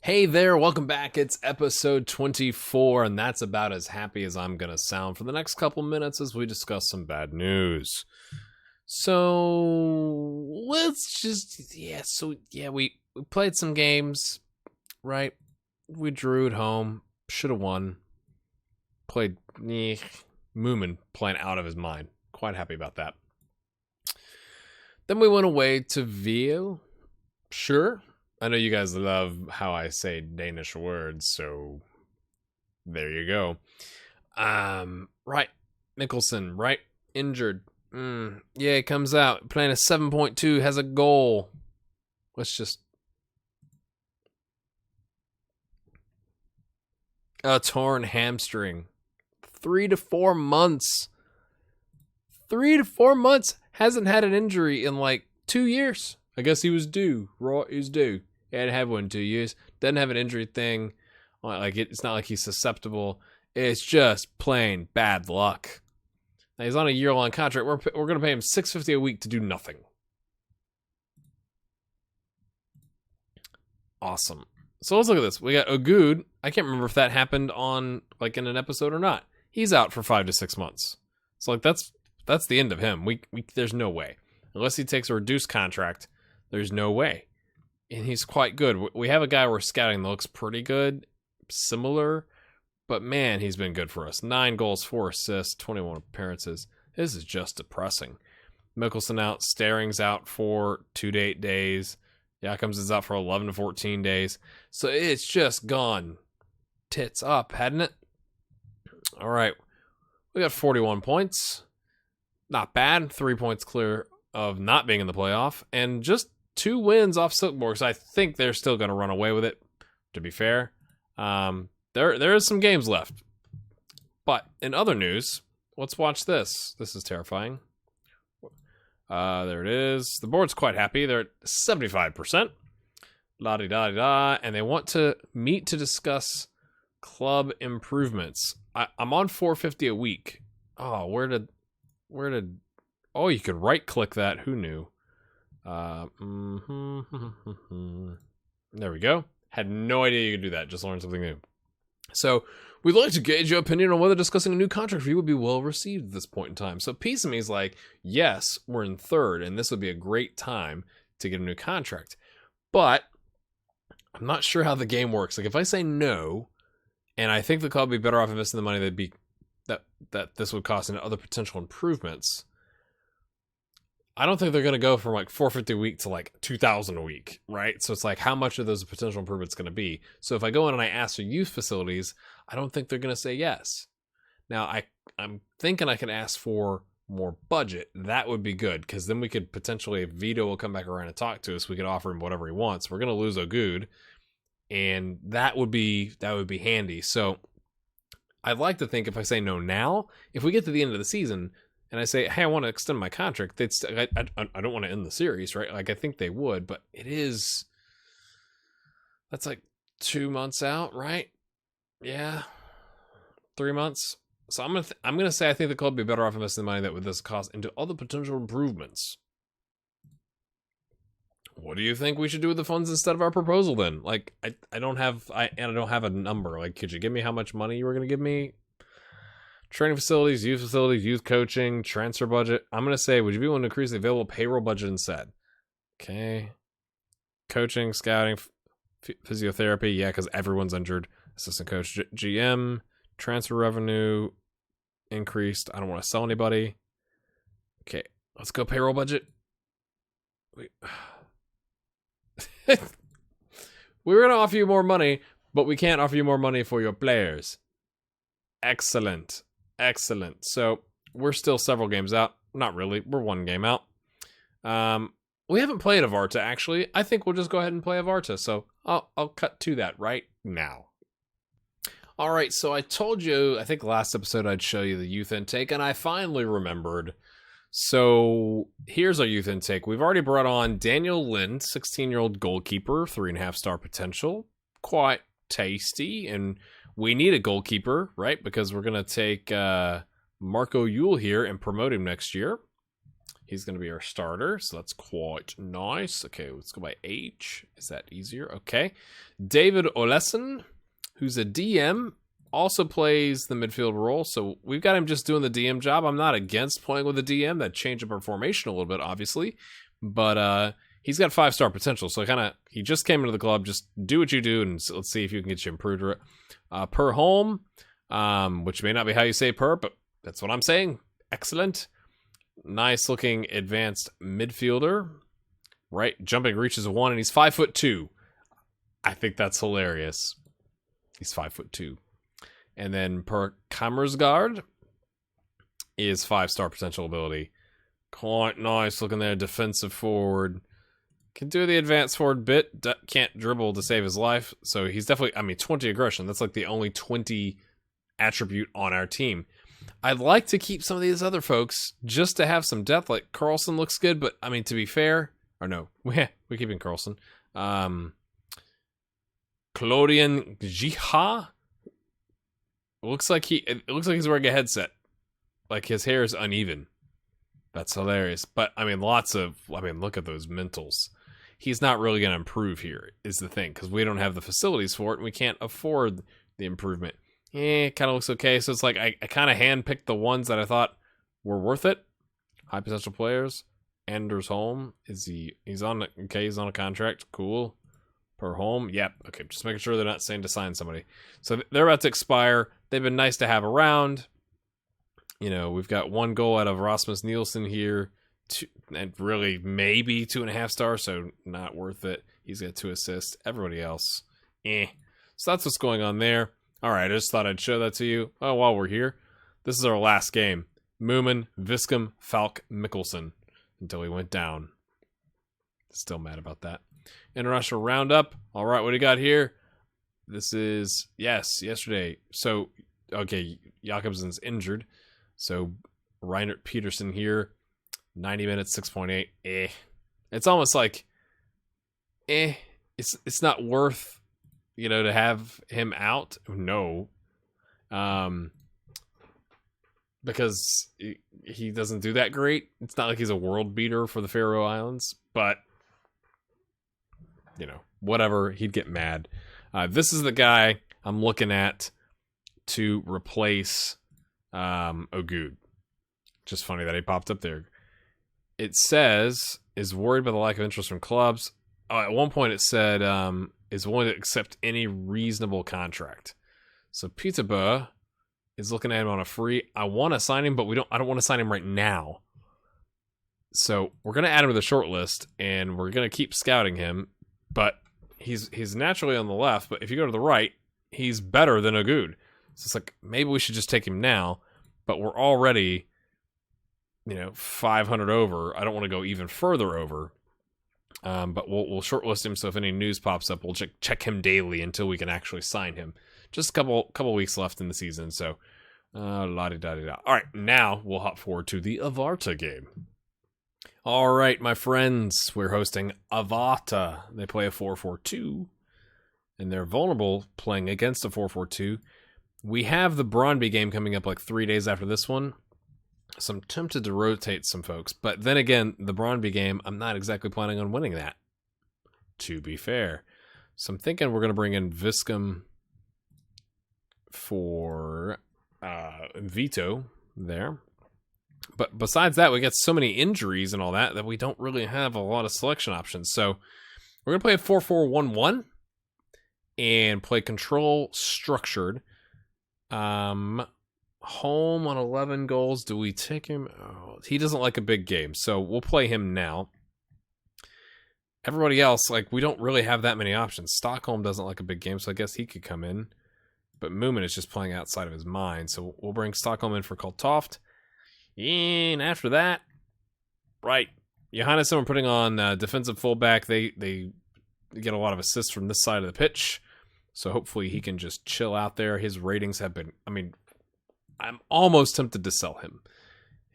Hey there, welcome back. It's episode 24, and that's about as happy as I'm going to sound for the next couple minutes as we discuss some bad news. So, let's just, we played some games, right? We drew at home, should have won. Played, Moomin playing out of his mind. Quite happy about that. Then we went away to Viel. Sure. I know you guys love how I say Danish words, so there you go. Right. Mikkelsen, right? Injured. Yeah, he comes out. Playing a 7.2, has a goal. Let's just... A torn hamstring. 3 to 4 months. 3 to 4 months. Hasn't had an injury in like 2 years. I guess he was due. He was due. He hadn't had one in 2 years. Doesn't have an injury thing. It's not like he's susceptible. It's just plain bad luck. Now, he's on a year-long contract. We're going to pay him $650 a week to do nothing. Awesome. So let's look at this. We got Ogud. I can't remember if that happened on in an episode or not. He's out for 5 to 6 months. So that's the end of him. We there's no way. Unless he takes a reduced contract, there's no way. And he's quite good. We have a guy we're scouting that looks pretty good, similar, but man, he's been good for us. 9 goals, 4 assists, 21 appearances. This is just depressing. Mikkelsen out, Staring's out for 2 to 8 days. Jakobs is out for 11 to 14 days. So it's just gone tits up, hadn't it? All right. We got 41 points. Not bad. 3 points clear of not being in the playoff, and just 2 wins off Silkeborg, so I think they're still going to run away with it, to be fair. There is some games left. But in other news, let's watch this. This is terrifying. There it is. The board's quite happy. They're at 75%. La-di-da-di-da. And they want to meet to discuss club improvements. I'm on $450 a week. Oh, where did... Oh, you could right-click that. Who knew? There we go. Had no idea you could do that. Just learned something new. So, we'd like to gauge your opinion on whether discussing a new contract for you would be well received at this point in time. So, piece of me is like, yes, we're in third, and this would be a great time to get a new contract. But, I'm not sure how the game works. Like, if I say no, and I think the club would be better off investing the money that this would cost in other potential improvements, I don't think they're going to go from $450 a week to $2,000 a week, right? So it's how much are those potential improvements going to be? So if I go in and I ask for youth facilities, I don't think they're going to say yes. Now, I'm thinking I can ask for more budget. That would be good, because then we could potentially, if Vito will come back around and talk to us, we could offer him whatever he wants. We're going to lose Ogud, and that would be handy. So I'd like to think if I say no now, if we get to the end of the season and I say, hey, I want to extend my contract, I don't want to end the series, right? I think they would, but that's 2 months out, right? Yeah. 3 months. So I'm gonna say I think the club would be better off investing the money that would this cost into other potential improvements. What do you think we should do with the funds instead of our proposal then? I don't have a number. Could you give me how much money you were gonna give me? Training facilities, youth coaching, transfer budget. I'm going to say, would you be willing to increase the available payroll budget instead? Okay. Coaching, scouting, physiotherapy. Yeah, because everyone's injured. Assistant coach, GM, transfer revenue increased. I don't want to sell anybody. Okay, let's go payroll budget. We were going to offer you more money, but we can't offer you more money for your players. Excellent. So we're still several games out. Not really. We're 1 game out. We haven't played Avarta, actually. I think we'll just go ahead and play Avarta. So I'll cut to that right now. All right. So I told you, I think last episode I'd show you the youth intake, and I finally remembered. So here's our youth intake. We've already brought on Daniel Lind, 16-year-old goalkeeper, 3.5-star potential. Quite tasty, and we need a goalkeeper, right? Because we're going to take Marco Yule here and promote him next year. He's going to be our starter, so that's quite nice. Okay, let's go by H. Is that easier? Okay. David Olesen, who's a DM, also plays the midfield role, so we've got him just doing the DM job. I'm not against playing with a DM. That changed up our formation a little bit, obviously, but he's got 5-star potential, so he just came into the club. Just do what you do, and let's see if you can get you improved. Per Holm, which may not be how you say per, but that's what I'm saying. Excellent. Nice looking advanced midfielder. Right, jumping reaches a 1, and he's 5'2". I think that's hilarious. He's 5'2". And then Per Kammersgaard is 5-star potential ability. Quite nice looking there. Defensive forward. Can do the advanced forward bit. Can't dribble to save his life. So he's definitely, 20 aggression. That's like the only 20 attribute on our team. I'd like to keep some of these other folks just to have some depth. Like Carlson looks good, but to be fair, or no, we're keeping Carlson. Claudian Jiha. It looks like he's wearing a headset. Like his hair is uneven. That's hilarious. But look at those mentals. He's not really going to improve here, is the thing, because we don't have the facilities for it, and we can't afford the improvement. Kind of looks okay. So it's like I kind of handpicked the ones that I thought were worth it. High potential players. Anders Holm, he's on a contract. Cool. Per Holm, yep. Okay, just making sure they're not saying to sign somebody. So they're about to expire. They've been nice to have around. We've got 1 goal out of Rasmus Nielsen here, and really maybe 2.5 stars, so not worth it. He's got 2 assists. Everybody else, So that's what's going on there. All right, I just thought I'd show that to you. Oh, while we're here, this is our last game. Moomin, Viscom, Falk, Mikkelsen, until he went down. Still mad about that. International Roundup. All right, what do you got here? This is, yesterday. So, okay, Jakobsen's injured. So, Reinert Peterson here, 90 minutes, 6.8. It's almost like, it's not worth, to have him out. No. Because he doesn't do that great. It's not like he's a world beater for the Faroe Islands, but whatever, he'd get mad. This is the guy I'm looking at to replace Ogud. Just funny that he popped up there. It says, is worried about the lack of interest from clubs. At one point it said, is willing to accept any reasonable contract. So Peterborough is looking at him on a free. I want to sign him, but I don't want to sign him right now. So we're going to add him to the short list, and we're going to keep scouting him. But he's naturally on the left, but if you go to the right, he's better than Ogud. So it's like, maybe we should just take him now, but we're already, 500 over. I don't want to go even further over. But we'll shortlist him, so if any news pops up, we'll check him daily until we can actually sign him. Just a couple weeks left in the season, so la-di-da-di-da. All right, now we'll hop forward to the Avarta game. All right, my friends, we're hosting Avarta. They play a 4-4-2, and they're vulnerable playing against a 4-4-2. We have the Brøndby game coming up like 3 days after this one, so I'm tempted to rotate some folks. But then again, the Brøndby game, I'm not exactly planning on winning that, to be fair. So I'm thinking we're going to bring in Viscom for Vito there. But besides that, we got so many injuries and all that we don't really have a lot of selection options. So we're going to play a 4-4-1-1 and play control structured. Home on 11 goals. Do we take him? Oh, he doesn't like a big game, so we'll play him now. Everybody else, we don't really have that many options. Stockholm doesn't like a big game, so I guess he could come in. But Moomin is just playing outside of his mind, so we'll bring Stockholm in for Kultoft. And after that, right, Johannes, we're putting on defensive fullback. They get a lot of assists from this side of the pitch, so hopefully he can just chill out there. His ratings have been, I'm almost tempted to sell him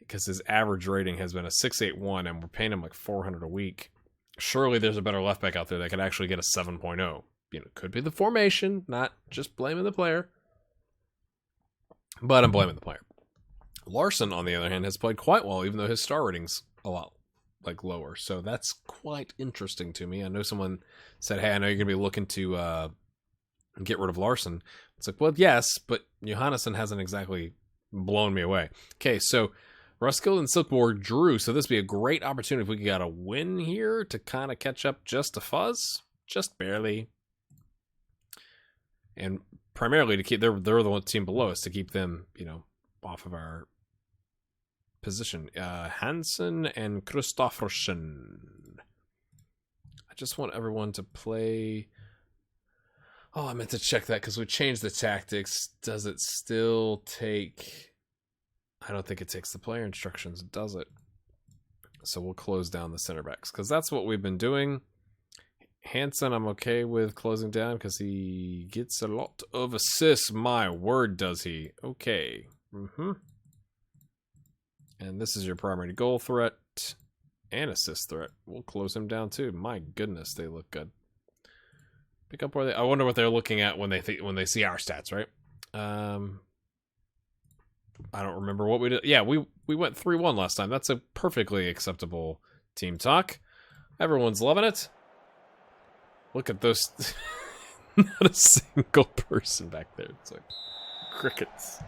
because his average rating has been a 6.81, and we're paying him like $400 a week. Surely there's a better left back out there that could actually get a 7.0. Could be the formation, not just blaming the player. But I'm blaming the player. Larson, on the other hand, has played quite well, even though his star rating's a lot like lower. So that's quite interesting to me. I know someone said, hey, I know you're going to be looking to get rid of Larson. It's like, well, yes, but Johannesson hasn't exactly blown me away. Okay, so Roskilde and Silkeborg drew, so this would be a great opportunity if we got a win here to kind of catch up just a fuzz, just barely. And primarily to keep, they're the one team below us, to keep them, you know, off of our position. Hansen and Kristoffersen. I just want everyone to play. Oh, I meant to check that because we changed the tactics. Does it still take? I don't think it takes the player instructions, does it? So we'll close down the center backs because that's what we've been doing. Hansen, I'm okay with closing down because he gets a lot of assists. My word, does he? Okay. And this is your primary goal threat and assist threat. We'll close him down too. My goodness, they look good. Pick up where they. I wonder what they're looking at when they see our stats, right? I don't remember what we did. Yeah, we went 3-1 last time. That's a perfectly acceptable team talk. Everyone's loving it. Look at those. Not a single person back there. It's like crickets.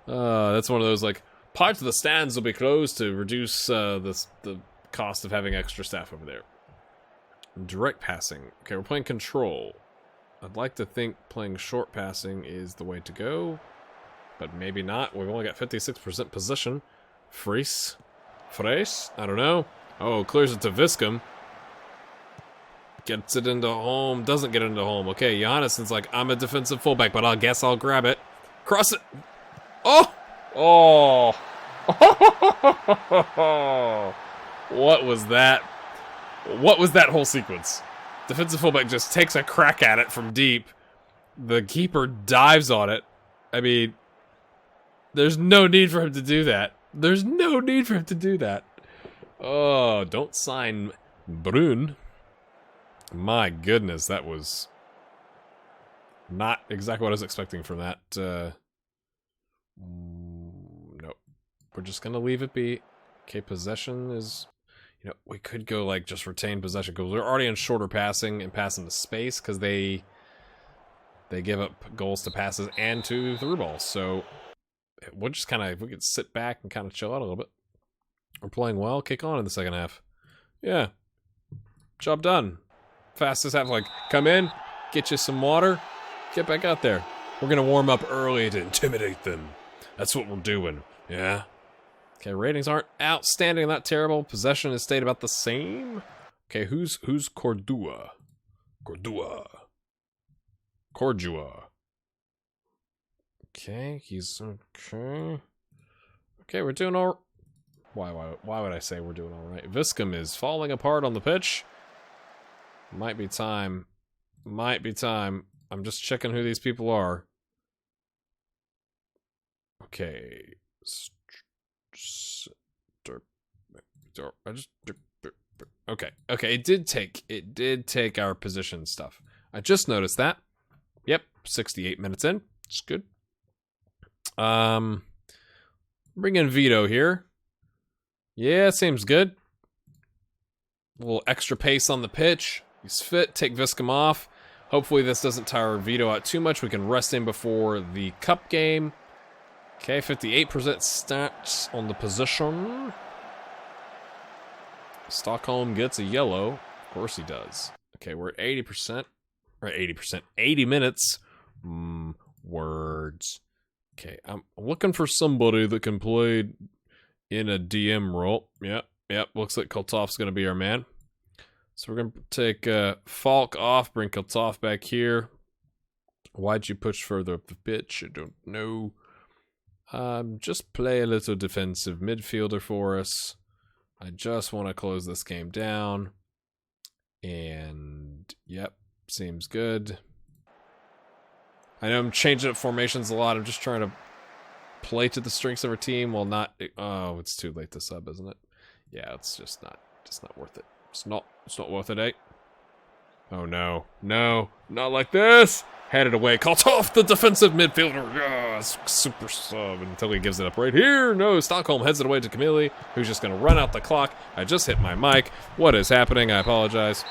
That's one of those, like, parts of the stands will be closed to reduce the cost of having extra staff over there. Direct passing. Okay, we're playing control. I'd like to think playing short passing is the way to go, but maybe not. We've only got 56% possession. Frees? I don't know. Oh, clears it to Viscom. Gets it into home. Doesn't get into home. Okay, Johannesson's like, I'm a defensive fullback, but I guess I'll grab it. Cross it. Oh! Oh! What was that? What was that whole sequence? Defensive fullback just takes a crack at it from deep. The keeper dives on it. I mean, there's no need for him to do that. There's no need for him to do that. Oh, don't sign Brun. My goodness, that was not exactly what I was expecting from that. Nope. We're just going to leave it be. Okay, possession is... You know, we could go, like, just retain possession, because we're already in shorter passing and passing to space, because they give up goals to passes and to through balls. So we'll just kind of, we could sit back and kind of chill out a little bit. We're playing well. Kick on in the second half. Yeah. Job done. Fastest half, like, come in, get you some water, get back out there. We're going to warm up early to intimidate them. That's what we're doing. Yeah. Okay, ratings aren't outstanding, not terrible. Possession has stayed about the same. Okay, who's Cordua? Cordua. Okay, he's okay. Okay, we're doing all. Why would I say we're doing all right? Viscom is falling apart on the pitch. Might be time. Might be time. I'm just checking who these people are. Okay. Okay. It did take our position stuff. I just noticed that. Yep, 68 minutes in. It's good. Bring in Vito here. Yeah, seems good. A little extra pace on the pitch. He's fit. Take Viscom off. Hopefully this doesn't tire Vito out too much. We can rest him before the cup game. Okay, 58% stats on the position. Stockholm gets a yellow. Of course he does. Okay, we're at 80%. Or 80%. 80 minutes. Words. Okay, I'm looking for somebody that can play in a DM role. Yep. Looks like Koltov's going to be our man. So we're going to take Falk off, bring Koltov back here. Why'd you push further up the pitch? I don't know. Just play a little defensive midfielder for us. I just want to close this game down. And, yep, seems good. I know I'm changing up formations a lot. I'm just trying to play to the strengths of our team while not... Oh, it's too late to sub, isn't it? Yeah, it's just not worth it. It's not worth it, eh? Oh, no. No, not like this! Headed away. Called off the defensive midfielder. Yes, super sub until he gives it up right here. No, Stockholm heads it away to Camille, who's just going to run out the clock. I just hit my mic. What is happening? I apologize.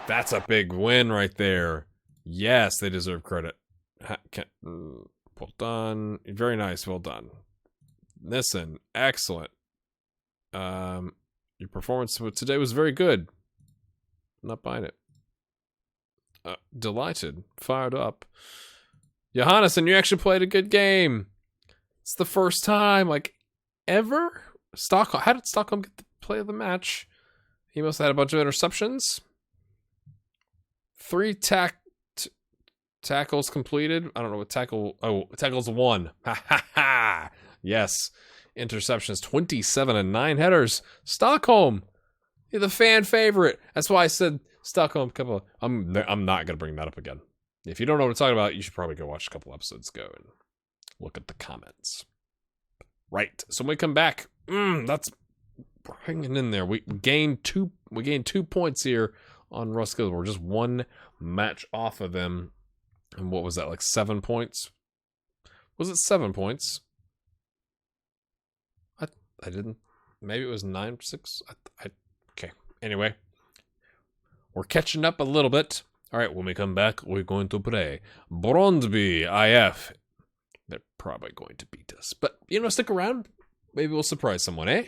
That's a big win right there. Yes, they deserve credit. Well done. Very nice. Well done. Listen, excellent. Your performance today was very good. I'm not buying it. Delighted. Fired up. Johannesson, you actually played a good game. It's the first time, like, ever? Stockholm. How did Stockholm get the play of the match? He must have had a bunch of interceptions. 3 tackles completed. I don't know what tackle. Oh, tackles 1. Ha ha ha. Yes. Interceptions 27 and 9 headers. Stockholm. You're the fan favorite. That's why I said Stockholm. I'm not gonna bring that up again. If you don't know what I'm talking about, you should probably go watch a couple episodes ago and look at the comments. Right. So when we come back, that's hanging in there. We gained 2 points here on Roskilde. We're just 1 match off of them. And what was that, like 7 points? Was it 7 points? I didn't. Maybe it was 9-6. Okay. Anyway, we're catching up a little bit. All right, when we come back, we're going to play Brøndby IF. They're probably going to beat us. But, stick around. Maybe we'll surprise someone, eh?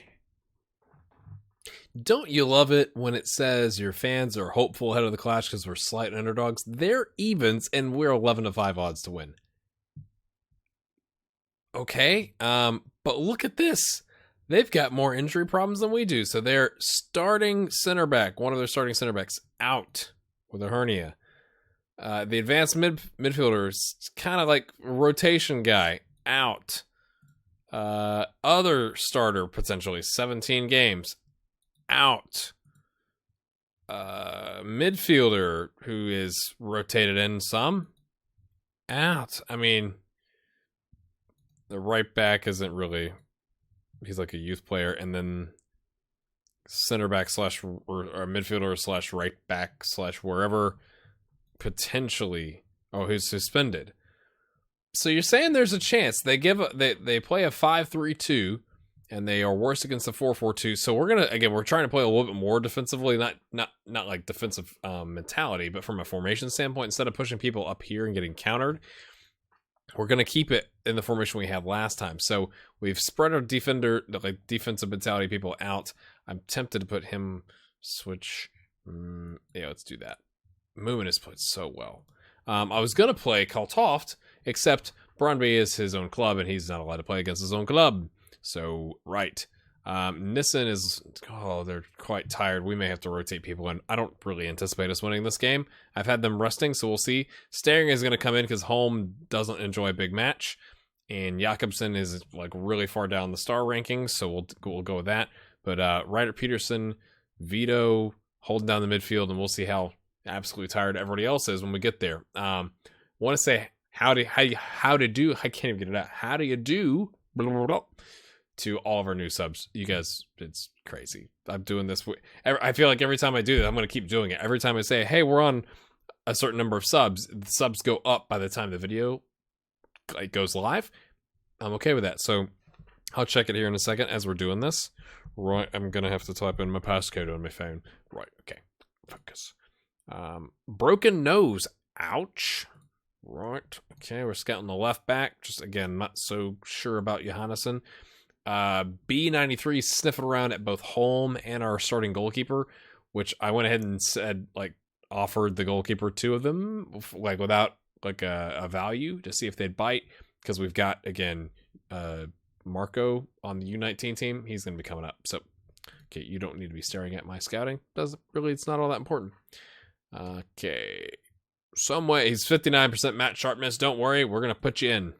Don't you love it when it says your fans are hopeful ahead of the clash because we're slight underdogs? They're evens, and we're 11-5 odds to win. Okay, but look at this. They've got more injury problems than we do. So their starting center back, one of their starting center backs, out with a hernia. The advanced midfielder is kind of like rotation guy, out. Other starter, potentially, 17 games, out. Midfielder, who is rotated in some, out. I mean, the right back isn't really... He's like a youth player, and then center back / or midfielder / right back / wherever, potentially. Oh, he's suspended. So you're saying there's a chance they play a 5-3-2, and they are worse against the 4-4-2. So we're trying to play a little bit more defensively, not like defensive mentality, but from a formation standpoint, instead of pushing people up here and getting countered. We're going to keep it in the formation we had last time. So we've spread our defensive mentality people out. I'm tempted to put him switch. Yeah, let's do that. Moomin has played so well. I was going to play Kaltoft, except Brøndby is his own club, and he's not allowed to play against his own club. So, right. Nissen is... Oh, they're quite tired. We may have to rotate people in. I don't really anticipate us winning this game. I've had them resting, so we'll see. Staring is going to come in because Holm doesn't enjoy a big match. And Jakobsen is like really far down the star rankings, so we'll go with that. But Ryder Peterson, Vito holding down the midfield, and we'll see how absolutely tired everybody else is when we get there. Want to say how to do... I can't even get it out. How do you do... Blah, blah, blah, to all of our new subs. You guys, it's crazy. I'm doing this. I feel like every time I do that, I'm going to keep doing it. Every time I say, hey, we're on a certain number of subs, the subs go up by the time the video goes live. I'm okay with that. So I'll check it here in a second as we're doing this. Right, I'm going to have to type in my passcode on my phone. Right, okay. Focus. Broken nose. Ouch. Right. Okay, we're scouting the left back. Just, again, not so sure about Johannesson. B93 sniffing around at both Holm and our starting goalkeeper, which I went ahead and said, offered the goalkeeper 2 of them, without, a value to see if they'd bite, because we've got, again, Marco on the U19 team. He's going to be coming up. So, okay, you don't need to be staring at my scouting. It's not all that important. Okay. Some way, he's 59% match sharpness. Don't worry, we're going to put you in.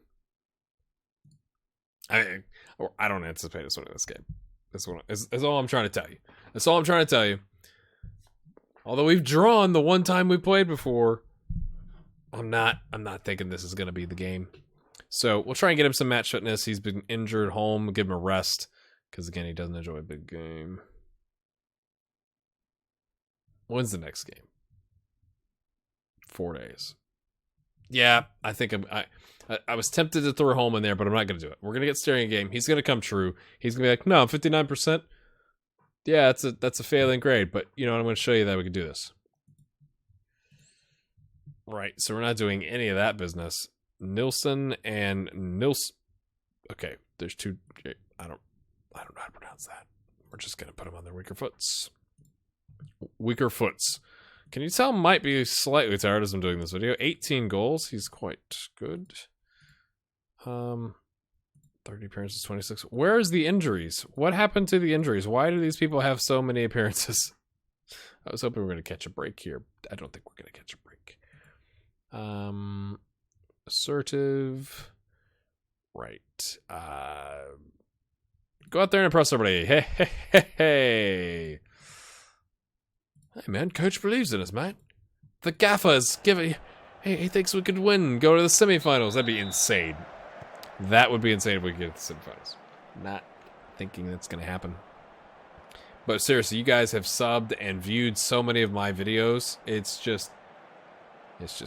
I don't anticipate us winning this game. That's all I'm trying to tell you. That's all I'm trying to tell you. Although we've drawn the one time we played before, I'm not thinking this is going to be the game. So we'll try and get him some match fitness. He's been injured home. Give him a rest because, again, he doesn't enjoy a big game. When's the next game? 4 days. Yeah, I think I was tempted to throw home in there, but I'm not going to do it. We're going to get staring a game. He's going to come true. He's going to be like, no, 59%. Yeah, that's a failing grade, but you know what? I'm going to show you that we can do this. Right, so we're not doing any of that business. Nilsson and Nils. Okay, there's two. I don't know how to pronounce that. We're just going to put them on their weaker foots. Weaker foots. Can you tell might be slightly tired as I'm doing this video. 18 goals. He's quite good. 30 appearances, 26. Where is the injuries? What happened to the injuries? Why do these people have so many appearances? I was hoping we were going to catch a break here. I don't think we're going to catch a break. Assertive. Right. Go out there and impress everybody. Hey, hey, hey, hey. Hey, man, coach believes in us, man. The gaffer's giving. Hey, he thinks we could win. Go to the semifinals. That'd be insane. That would be insane if we could get to the semifinals. Not thinking that's going to happen. But seriously, you guys have subbed and viewed so many of my videos. It's just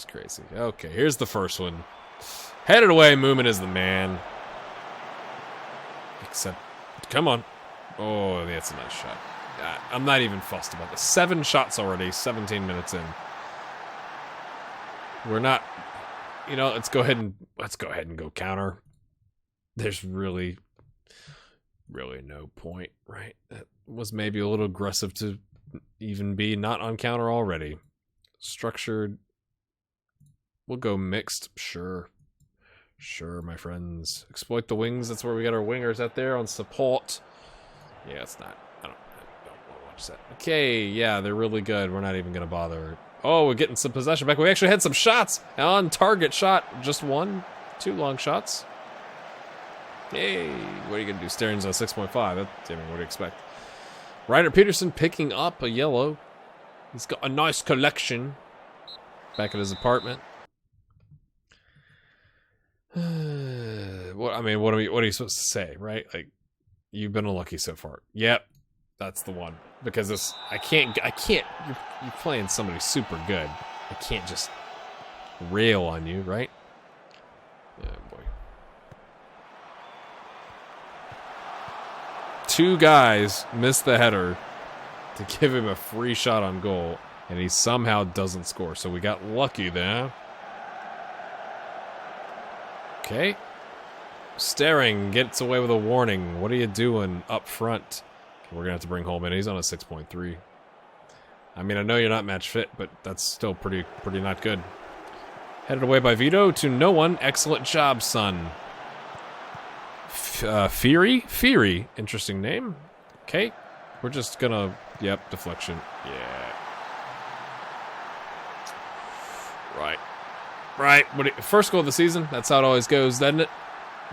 crazy. Okay, here's the first one. Headed away, Moomin is the man. Except, come on. Oh, that's a nice shot. I'm not even fussed about this. 7 shots already, 17 minutes in. We're not, you know, let's go ahead and go counter. There's really no point, right? That was maybe a little aggressive to even be not on counter already. Structured. We'll go mixed. Sure, my friends. Exploit the wings. That's where we got our wingers out there on support. Yeah, it's not. I don't want to watch that. Okay, yeah, they're really good. We're not even going to bother. Oh, we're getting some possession back. We actually had some shots. On target shot. Just 1. 2 long shots. Hey, what are you going to do? Staring's on 6.5. I mean, what do you expect? Ryder Peterson picking up a yellow. He's got a nice collection back at his apartment. What are you supposed to say, right? Like, you've been unlucky so far. Yep, that's the one. Because this, I can't. You're playing somebody super good. I can't just rail on you, right? Yeah, boy. 2 guys missed the header to give him a free shot on goal, and he somehow doesn't score. So we got lucky there. Okay. Staring gets away with a warning. What are you doing up front? We're going to have to bring Holman. He's on a 6.3. I mean, I know you're not match fit, but that's still pretty not good. Headed away by Vito to no one. Excellent job, son. Fury? Interesting name. Okay. We're just going to... Yep, deflection. Yeah. Right. First goal of the season. That's how it always goes, doesn't it?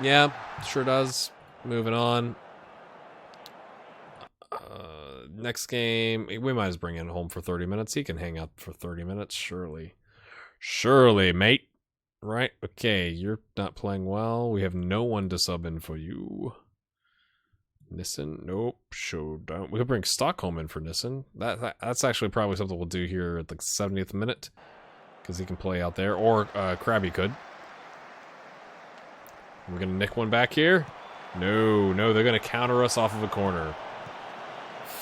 Yeah, sure does. Moving on. Next game, we might as well bring in home for 30 minutes. He can hang out for 30 minutes, surely. Surely, mate. Right? Okay, you're not playing well. We have no one to sub in for you. Nissen? Nope. Sure don't. We could bring Stockholm in for Nissen. That's actually probably something we'll do here at the 70th minute. Because he can play out there. Or Krabby could. We're going to nick one back here. No, they're going to counter us off of a corner.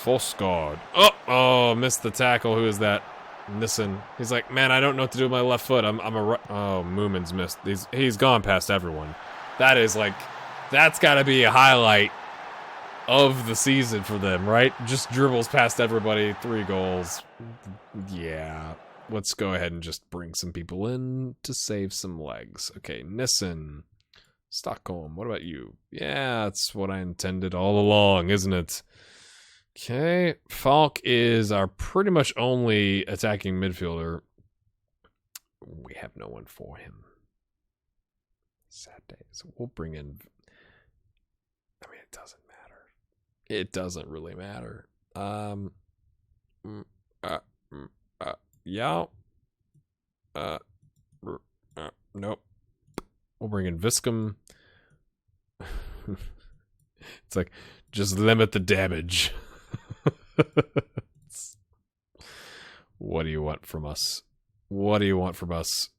Fosgard. Oh, missed the tackle. Who is that? Nissen. He's like, man, I don't know what to do with my left foot. I'm a right. Oh, Moomin's missed. He's gone past everyone. That is like, that's got to be a highlight of the season for them, right? Just dribbles past everybody. 3 goals. Yeah. Let's go ahead and just bring some people in to save some legs. Okay, Nissen. Stockholm, what about you? Yeah, that's what I intended all along, isn't it? Okay, Falk is our pretty much only attacking midfielder. We have no one for him. Sad days. We'll bring in... I mean, it doesn't matter. It doesn't really matter. Yeah. Nope. We'll bring in Viscom. It's like, just limit the damage. What do you want from us? What do you want from us?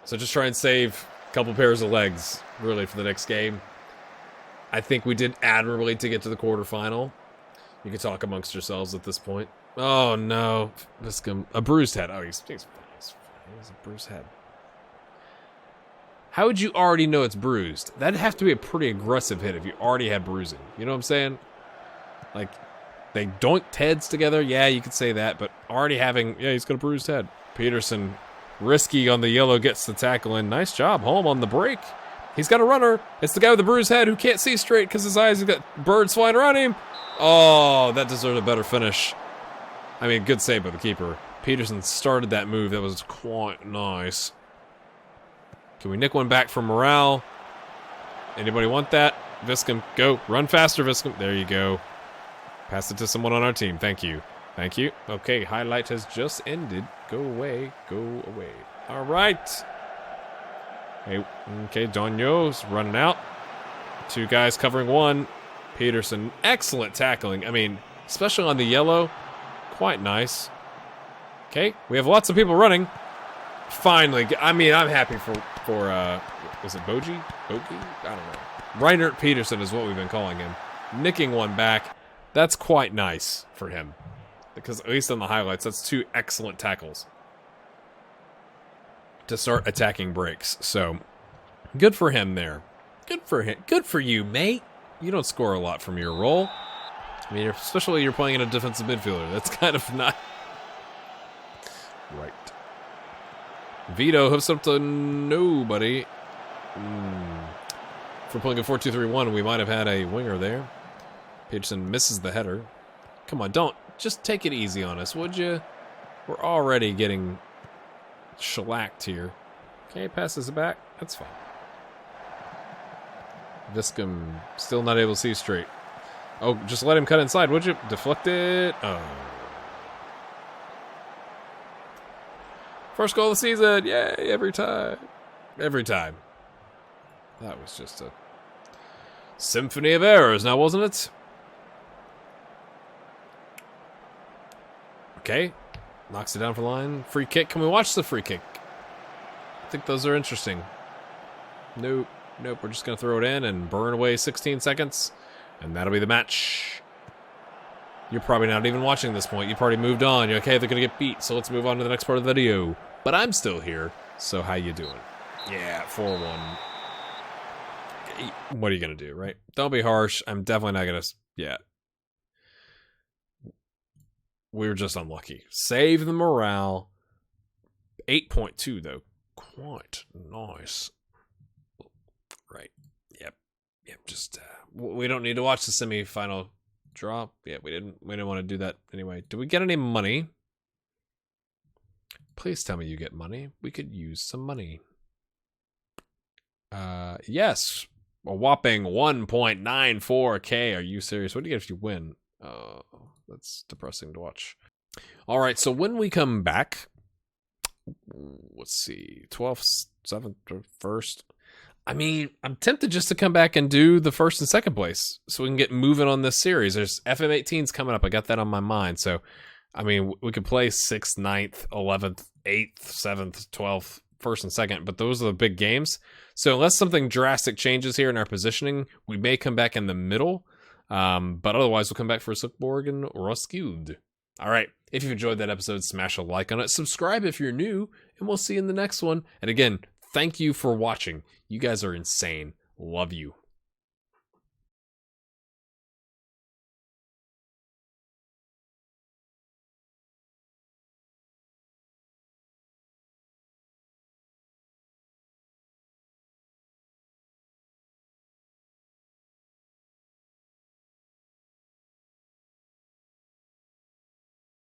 So just try and save a couple pairs of legs, really, for the next game. I think we did admirably to get to the quarterfinal. You can talk amongst yourselves at this point. Oh, no. A bruised head. Oh, he's a bruised head. How would you already know it's bruised? That'd have to be a pretty aggressive hit if you already had bruising. You know what I'm saying? Like, they doinked heads together. Yeah, you could say that. But already having... Yeah, he's got a bruised head. Peterson, risky on the yellow, gets the tackle in. Nice job. Holm on the break. He's got a runner. It's the guy with the bruised head who can't see straight because his eyes have got birds flying around him. Oh, that deserved a better finish. I mean, good save by the keeper. Peterson started that move. That was quite nice. Can we nick one back from Morale? Anybody want that? Viscom, go. Run faster, Viscom. There you go. Pass it to someone on our team. Thank you. Thank you. Okay, highlight has just ended. Go away. Go away. All right. Hey, okay, Donio's running out. Two guys covering one. Peterson, excellent tackling. I mean, especially on the yellow. Quite nice. Okay, we have lots of people running. Finally, I mean, I'm happy for was it Bogie? I don't know. Reinert Peterson is what we've been calling him. Nicking one back. That's quite nice for him. Because at least on the highlights, that's two excellent tackles to start attacking breaks. So, good for him there. Good for him. Good for you, mate. You don't score a lot from your role. I mean, especially you're playing in a defensive midfielder. That's kind of not... Right. Vito hooks up to nobody. If we're playing a 4-2-3-1, we might have had a winger there. Peterson misses the header. Come on, just take it easy on us, would you? We're already getting shellacked here. Okay, passes it back. That's fine. Viscom still not able to see straight. Oh, just let him cut inside, would you? Deflect it. Oh. First goal of the season. Yay, every time. Every time. That was just a symphony of errors now, wasn't it? Okay. Knocks it down for the line. Free kick. Can we watch the free kick? I think those are interesting. Nope. Nope. We're just going to throw it in and burn away 16 seconds. And that'll be the match. You're probably not even watching this point. You've already moved on. You're okay, they're going to get beat. So let's move on to the next part of the video. But I'm still here. So how you doing? Yeah, 4-1. What are you going to do, right? Don't be harsh. I'm definitely not going to... Yeah. We were just unlucky. Save the morale. 8.2, though. Quite nice. Right. Yep. Just... we don't need to watch the semi-final draw. Yeah, we didn't want to do that anyway. Do we get any money? Please tell me you get money. We could use some money. Yes. A whopping 1.94k. Are you serious? What do you get if you win? Oh, that's depressing to watch. All right, so when we come back, let's see, 12th, 7th, or 1st. I mean, I'm tempted just to come back and do the 1st and 2nd place so we can get moving on this series. There's FM18's coming up. I got that on my mind. So, I mean, we could play 6th, 9th, 11th, 8th, 7th, 12th, 1st and 2nd, but those are the big games. So unless something drastic changes here in our positioning, we may come back in the middle. But otherwise, we'll come back for Silkeborg and Roskilde. All right. If you've enjoyed that episode, smash a like on it. Subscribe if you're new, and we'll see you in the next one. And again, thank you for watching. You guys are insane. Love you.